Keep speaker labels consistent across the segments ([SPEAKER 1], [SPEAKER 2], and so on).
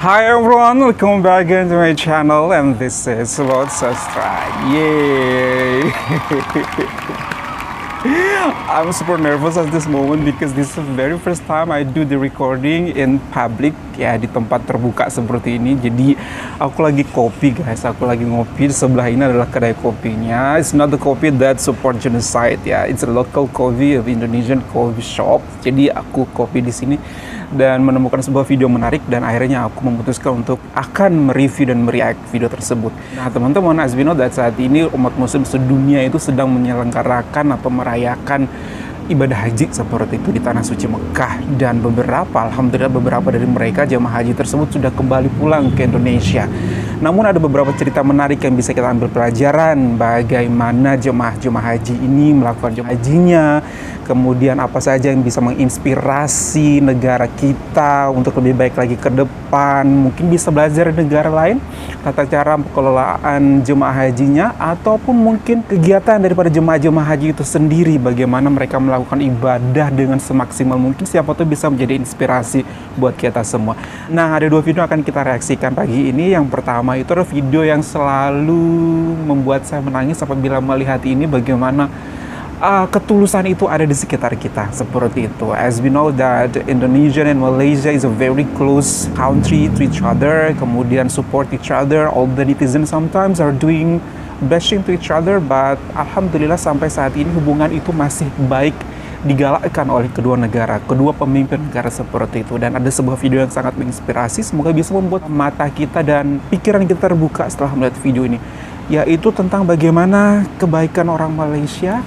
[SPEAKER 1] Hi everyone, welcome back into my channel and this is Lord Sastra. Yay! I'm super nervous at this moment because this is the very first time I do the recording in public, ya di tempat terbuka seperti ini. Jadi aku lagi kopi guys, aku lagi ngopi. Di sebelah ini adalah kedai kopinya. It's not the coffee that support genocide ya, it's a local coffee of Indonesian coffee shop. Jadi aku kopi di sini dan menemukan sebuah video menarik dan akhirnya aku memutuskan untuk akan mereview dan mereact video tersebut. Nah teman-teman, as we know that saat ini umat muslim sedunia itu sedang menyelenggarakan atau merayakan ibadah haji seperti itu di tanah suci Mekah, dan alhamdulillah beberapa dari mereka jemaah haji tersebut sudah kembali pulang ke Indonesia. Namun ada beberapa cerita menarik yang bisa kita ambil pelajaran bagaimana jemaah haji ini melakukan hajinya, kemudian apa saja yang bisa menginspirasi negara kita untuk lebih baik lagi ke depan. Mungkin bisa belajar dari negara lain tata cara pengelolaan jemaah hajinya, ataupun mungkin kegiatan daripada jemaah haji itu sendiri, bagaimana mereka melakukan ibadah dengan semaksimal mungkin. Siapa tuh bisa menjadi inspirasi buat kita semua. Nah, ada dua video akan kita reaksikan pagi ini. Yang pertama itu adalah video yang selalu membuat saya menangis apabila melihat ini, bagaimana ketulusan itu ada di sekitar kita seperti itu. As we know that Indonesia and Malaysia is a very close country to each other, kemudian support each other. All the netizens sometimes are doing bashing to each other, but alhamdulillah sampai saat ini hubungan itu masih baik digalakkan oleh kedua negara, kedua pemimpin negara seperti itu. Dan ada sebuah video yang sangat menginspirasi, semoga bisa membuat mata kita dan pikiran kita terbuka setelah melihat video ini, yaitu tentang bagaimana kebaikan orang Malaysia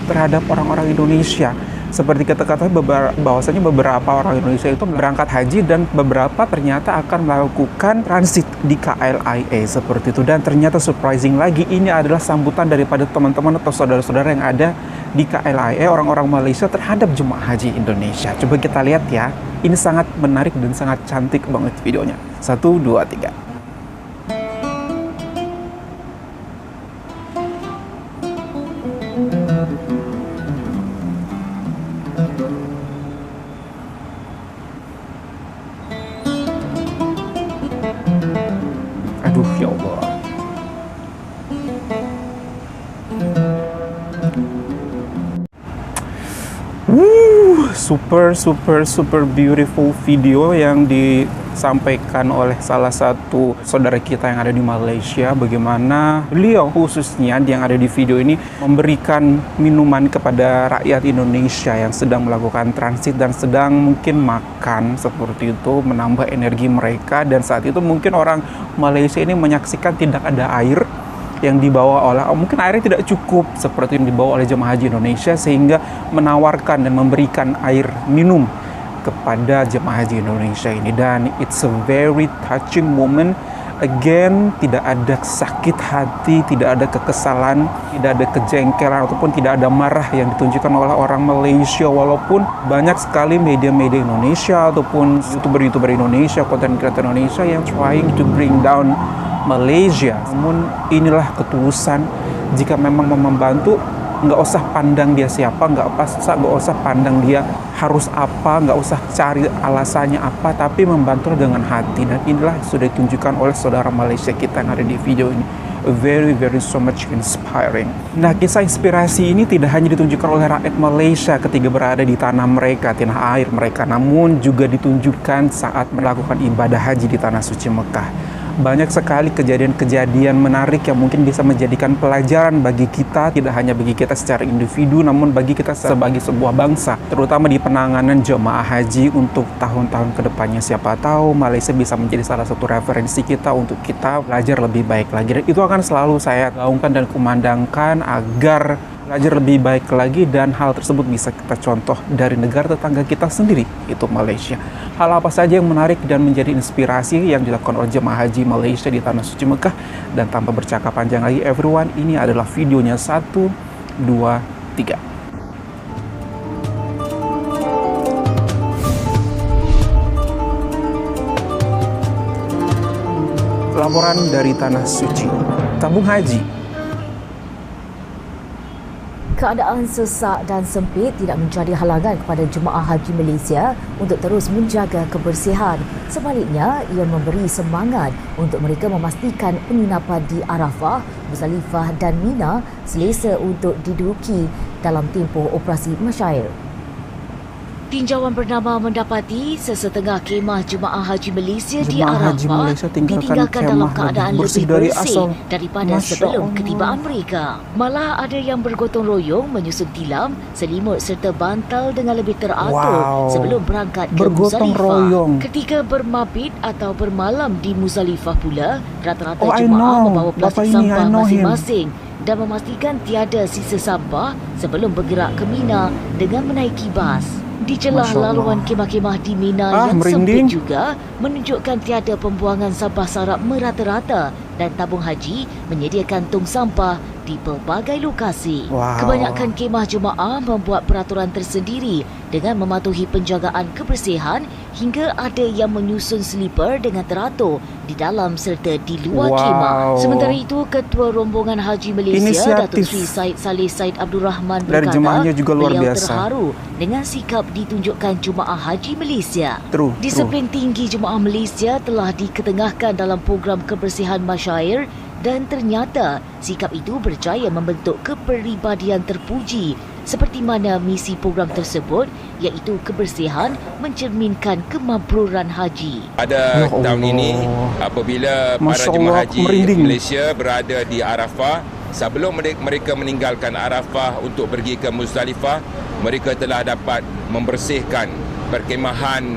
[SPEAKER 1] terhadap orang-orang Indonesia. Seperti kata-kata bahwasanya beberapa orang Indonesia itu berangkat haji dan beberapa ternyata akan melakukan transit di KLIA seperti itu. Dan ternyata surprising lagi, ini adalah sambutan daripada teman-teman atau saudara-saudara yang ada di KLIA, orang-orang Malaysia terhadap jemaah haji Indonesia. Coba kita lihat ya, ini sangat menarik dan sangat cantik banget videonya. 1, 2, 3. Aduh ya Allah. Super beautiful video yang disampaikan oleh salah satu saudara kita yang ada di Malaysia, bagaimana beliau khususnya yang ada di video ini memberikan minuman kepada rakyat Indonesia yang sedang melakukan transit dan sedang mungkin makan seperti itu, menambah energi mereka. Dan saat itu mungkin orang Malaysia ini menyaksikan tidak ada air yang dibawa oleh, mungkin airnya tidak cukup seperti yang dibawa oleh jemaah haji Indonesia, sehingga menawarkan dan memberikan air minum kepada jemaah haji Indonesia ini. Dan it's a very touching moment. Again, tidak ada sakit hati, tidak ada kekesalan, tidak ada kejengkelan, ataupun tidak ada marah yang ditunjukkan oleh orang Malaysia. Walaupun banyak sekali media-media Indonesia ataupun youtuber-youtuber Indonesia, konten kreator Indonesia yang trying to bring down Malaysia. Namun inilah ketulusan. Jika memang mau membantu, nggak usah pandang dia siapa, nggak usah pandang dia harus apa, nggak usah cari alasannya apa, tapi membantu dengan hati. Dan inilah sudah ditunjukkan oleh saudara Malaysia kita yang ada di video ini. Very so much inspiring. Nah, kisah inspirasi ini tidak hanya ditunjukkan oleh rakyat Malaysia ketika berada di tanah mereka, tanah air mereka, namun juga ditunjukkan saat melakukan ibadah haji di tanah suci Mekah. Banyak sekali kejadian-kejadian menarik yang mungkin bisa menjadikan pelajaran bagi kita, tidak hanya bagi kita secara individu, namun bagi kita sebagai sebuah bangsa, terutama di penanganan jemaah haji untuk tahun-tahun kedepannya. Siapa tahu Malaysia bisa menjadi salah satu referensi kita untuk kita belajar lebih baik lagi. Dan itu akan selalu saya gaungkan dan kumandangkan agar belajar lebih baik lagi, dan hal tersebut bisa kita contoh dari negara tetangga kita sendiri, itu Malaysia. Hal apa saja yang menarik dan menjadi inspirasi yang dilakukan oleh jemaah haji Malaysia di tanah suci Mekah. Dan tanpa bercakap panjang lagi everyone, ini adalah videonya. 1, 2, 3. Laporan dari tanah suci, tabung haji.
[SPEAKER 2] Keadaan sesak dan sempit tidak menjadi halangan kepada jemaah haji Malaysia untuk terus menjaga kebersihan. Sebaliknya, ia memberi semangat untuk mereka memastikan penginapan di Arafah, Muzdalifah dan Mina selesa untuk diduduki dalam tempoh operasi Masyair. Tinjauan bernama mendapati sesetengah kemah jemaah haji Malaysia di Arafah ditinggalkan dalam keadaan lebih bersih daripada sebelum ketibaan mereka. Malah ada yang bergotong royong menyusun tilam, selimut serta bantal dengan lebih teratur sebelum berangkat ke Muzdalifah. Ketika bermabit atau bermalam di Muzdalifah pula, rata-rata jemaah membawa plastik sampah masing-masing dan memastikan tiada sisa sampah sebelum bergerak ke Mina dengan menaiki bas. Di celah laluan kemah-kemah di Mina yang sempit juga menunjukkan tiada pembuangan sampah sarap merata-rata dan tabung haji menyediakan tong sampah di pelbagai lokasi. Kebanyakan kemah jemaah membuat peraturan tersendiri dengan mematuhi penjagaan kebersihan hingga ada yang menyusun slipper dengan teratur di dalam serta di luar kemah. Sementara itu, Ketua Rombongan Haji Malaysia Datuk Seri Syed Saleh Syed Abdul Rahman berkata juga luar beliau biasa. Terharu dengan sikap ditunjukkan jemaah haji Malaysia. Disiplin tinggi jemaah Malaysia telah diketengahkan dalam program kebersihan Masyair dan ternyata sikap itu berjaya membentuk kepribadian terpuji seperti mana misi program tersebut iaitu kebersihan mencerminkan kemabruran haji.
[SPEAKER 3] Pada tahun ini apabila para jemaah haji Malaysia berada di Arafah, sebelum mereka meninggalkan Arafah untuk pergi ke Muzdalifah, mereka telah dapat membersihkan perkemahan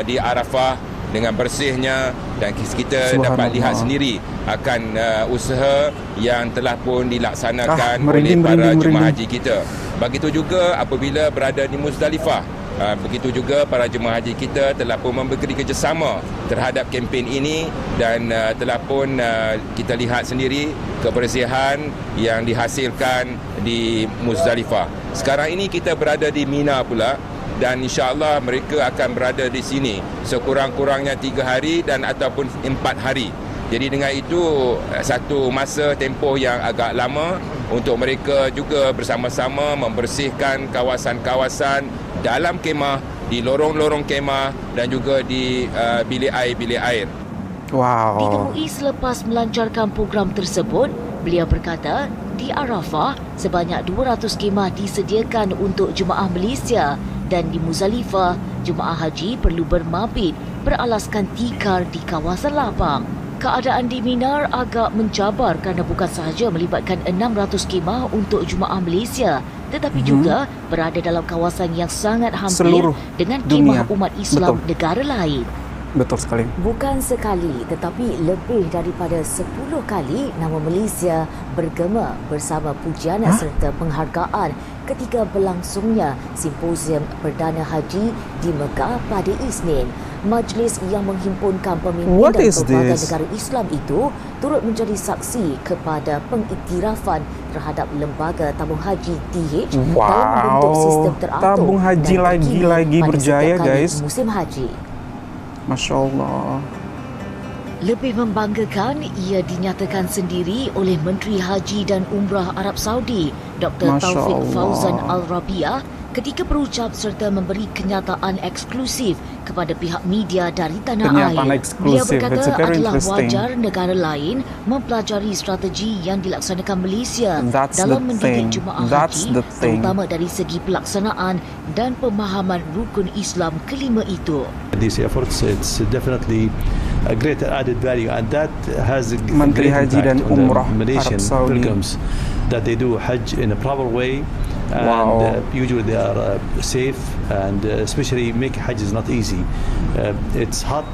[SPEAKER 3] di Arafah dengan bersihnya, dan kita dapat lihat sendiri akan usaha yang telah pun dilaksanakan oleh para jemaah haji kita. Begitu juga apabila berada di Muzdalifah, begitu juga para jemaah haji kita telah pun memberi kerjasama terhadap kempen ini dan telah pun kita lihat sendiri kebersihan yang dihasilkan di Muzdalifah. Sekarang ini kita berada di Mina pula, dan insya-Allah mereka akan berada di sini sekurang-kurangnya 3 hari dan ataupun 4 hari. Jadi dengan itu satu masa tempoh yang agak lama untuk mereka juga bersama-sama membersihkan kawasan-kawasan dalam kemah, di lorong-lorong kemah dan juga di bilik air.
[SPEAKER 2] Ditemui selepas melancarkan program tersebut, beliau berkata di Arafah sebanyak 200 kemah disediakan untuk jemaah Malaysia dan di Muzdalifah jemaah haji perlu bermabit beralaskan tikar di kawasan lapang. Keadaan di Mina agak mencabar kerana bukan sahaja melibatkan 600 kemah untuk jemaah Malaysia tetapi juga berada dalam kawasan yang sangat hampir dengan kemah umat Islam negara lain.
[SPEAKER 1] Betul sekali.
[SPEAKER 2] Bukan sekali tetapi lebih daripada 10 kali nama Malaysia bergema bersama pujian serta penghargaan ketika berlangsungnya simposium Perdana Haji di Mekah pada Isnin. Majlis yang menghimpunkan pemimpin dan pelbagai negara Islam itu turut menjadi saksi kepada pengiktirafan terhadap lembaga tabung haji TH dalam membentuk sistem teratur
[SPEAKER 1] tabung haji lagi berjaya guys
[SPEAKER 2] musim haji.
[SPEAKER 1] Masya Allah.
[SPEAKER 2] Lebih membanggakan, ia dinyatakan sendiri oleh Menteri Haji dan Umrah Arab Saudi, Dr. Taufik Fauzan Al-Rabiah, ketika berucap serta memberi kenyataan eksklusif kepada pihak media dari tanah air. Beliau berkata adalah wajar negara lain mempelajari strategi yang dilaksanakan Malaysia dalam mendidik jemaah haji, terutama dari segi pelaksanaan dan pemahaman rukun Islam kelima itu.
[SPEAKER 4] These efforts, it's definitely a great added value, and that has a
[SPEAKER 1] Menteri
[SPEAKER 4] great
[SPEAKER 1] Haji dan
[SPEAKER 4] impact on
[SPEAKER 1] Umrah
[SPEAKER 4] the Malaysian
[SPEAKER 1] Arab Saudi
[SPEAKER 4] pilgrims that they do Hajj in a proper way. And usually they are safe, and especially make Hajj is not easy. It's hot,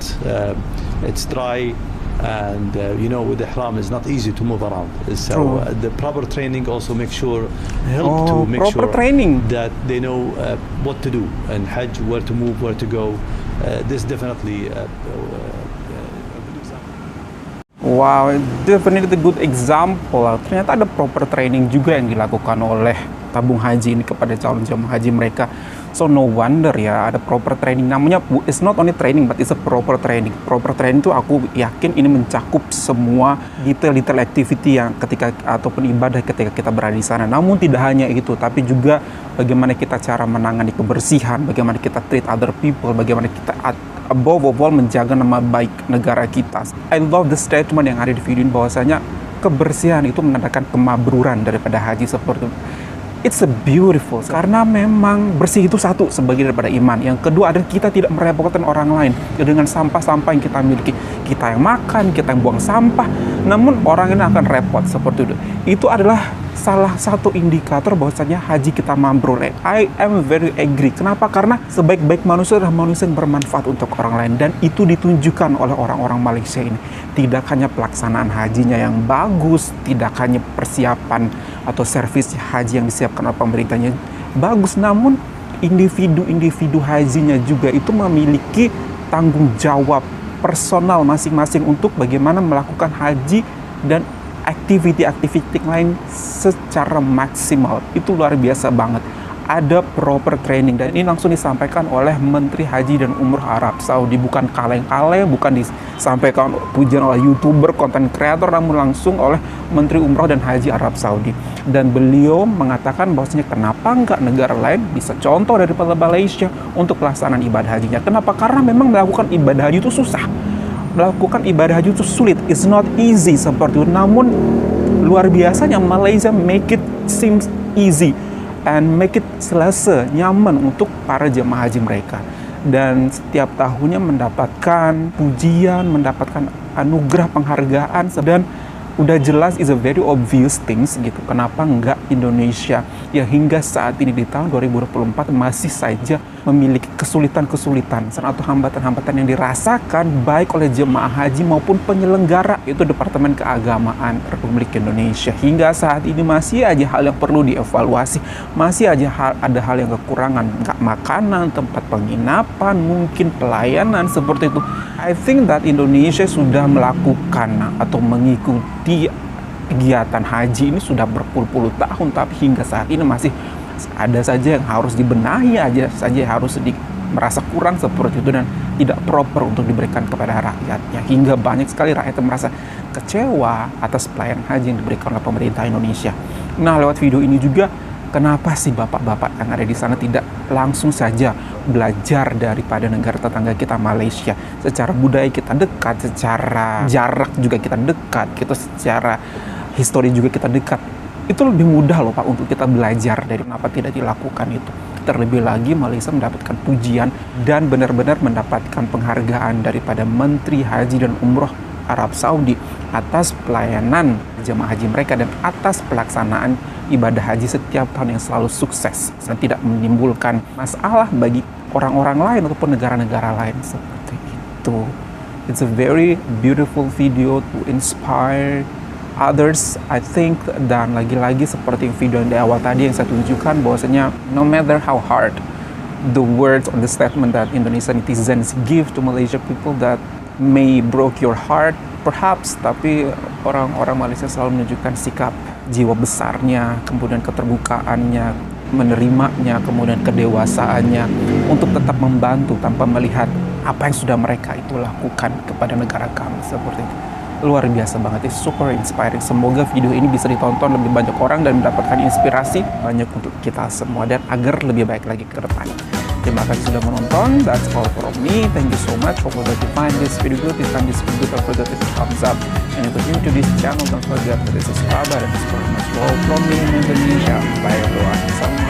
[SPEAKER 4] it's dry, and with the ihram it's not easy to move around. So the proper training also make sure help to make sure that they know what to do and Hajj, where to move, where to go. This definitely
[SPEAKER 1] wow, definitely a good example. Ternyata ada proper training juga yang dilakukan oleh tabung haji ini kepada calon jemaah haji mereka So no wonder ya ada proper training. Namanya it's not only training but it's a proper training. Proper training itu aku yakin ini mencakup semua detail-detail activity yang ketika ataupun ibadah ketika kita berada di sana. Namun tidak hanya itu, tapi juga bagaimana kita cara menangani kebersihan, bagaimana kita treat other people, bagaimana kita above all menjaga nama baik negara kita. I love the statement yang ada di video ini bahwasanya kebersihan itu menandakan kemabruran daripada haji seperti itu. It's a beautiful, karena memang bersih itu satu sebagai daripada iman. Yang kedua adalah kita tidak merepotkan orang lain dengan sampah-sampah yang kita miliki. Kita yang makan, kita yang buang sampah, namun orang ini akan repot seperti itu. Itu adalah salah satu indikator bahwasanya haji kita mabrur. I am very agree. Kenapa? Karena sebaik-baik manusia adalah manusia yang bermanfaat untuk orang lain, dan itu ditunjukkan oleh orang-orang Malaysia ini. Tidak hanya pelaksanaan hajinya yang bagus, tidak hanya persiapan atau servis haji yang disiapkan oleh pemerintahnya bagus, namun individu-individu hajinya juga itu memiliki tanggung jawab personal masing-masing untuk bagaimana melakukan haji dan aktiviti-aktiviti lain secara maksimal. Itu luar biasa banget. Ada proper training, dan ini langsung disampaikan oleh Menteri Haji dan Umroh Arab Saudi. Bukan kaleng-kaleng, bukan disampaikan pujian oleh YouTuber, content creator, namun langsung oleh Menteri Umroh dan Haji Arab Saudi. Dan beliau mengatakan bahwasanya kenapa enggak negara lain bisa contoh daripada Malaysia untuk pelaksanaan ibadah hajinya. Kenapa? Karena memang melakukan ibadah haji itu susah. Melakukan ibadah haji itu sulit. It's not easy seperti itu. Namun luar biasanya Malaysia make it seems easy and make it selesa, nyaman untuk para jemaah haji mereka. Dan setiap tahunnya mendapatkan pujian, mendapatkan anugerah penghargaan, dan udah jelas is a very obvious things gitu. Kenapa enggak Indonesia yang hingga saat ini di tahun 2024 masih saja memiliki kesulitan-kesulitan atau hambatan-hambatan yang dirasakan baik oleh jemaah haji maupun penyelenggara, itu Departemen Keagamaan Republik Indonesia. Hingga saat ini masih aja hal yang perlu dievaluasi, masih aja ada hal yang kekurangan, enggak makanan, tempat penginapan, mungkin pelayanan seperti itu. I think that Indonesia sudah melakukan atau mengikuti kegiatan haji ini sudah berpuluh-puluh tahun, tapi hingga saat ini masih ada saja yang harus dibenahi, aja saja harus merasa kurang seperti itu dan tidak proper untuk diberikan kepada rakyatnya. Hingga banyak sekali rakyat yang merasa kecewa atas pelayanan haji yang diberikan oleh pemerintah Indonesia. Nah, lewat video ini juga, kenapa sih bapak-bapak yang ada di sana tidak langsung saja belajar daripada negara tetangga kita Malaysia? Secara budaya kita dekat, secara jarak juga kita dekat, kita secara histori juga kita dekat. Itu lebih mudah loh Pak untuk kita belajar dari kenapa tidak dilakukan itu. Terlebih lagi Malaysia mendapatkan pujian dan benar-benar mendapatkan penghargaan daripada Menteri Haji dan Umroh Arab Saudi atas pelayanan jemaah haji mereka dan atas pelaksanaan ibadah haji setiap tahun yang selalu sukses dan tidak menimbulkan masalah bagi orang-orang lain ataupun negara-negara lain seperti itu. It's a very beautiful video to inspire others, I think. Dan lagi-lagi seperti video yang di awal tadi yang saya tunjukkan bahwasanya no matter how hard the words or the statement that Indonesian netizens give to Malaysia people that may broke your heart perhaps, tapi orang-orang Malaysia selalu menunjukkan sikap jiwa besarnya, kemudian keterbukaannya, menerimanya, kemudian kedewasaannya untuk tetap membantu tanpa melihat apa yang sudah mereka itu lakukan kepada negara kami seperti itu. Luar biasa banget, it's super inspiring. Semoga video ini bisa ditonton lebih banyak orang dan mendapatkan inspirasi banyak untuk kita semua dan agar lebih baik lagi ke depan. Terima kasih sudah menonton. That's all from me. Thank you so much. Hope that you find this video good. If you find this video good, don't forget to hit thumbs up. And if you're new to this channel, don't forget to subscribe. And it's very much all from me in Indonesia. Bye everyone. Assalamualaikum.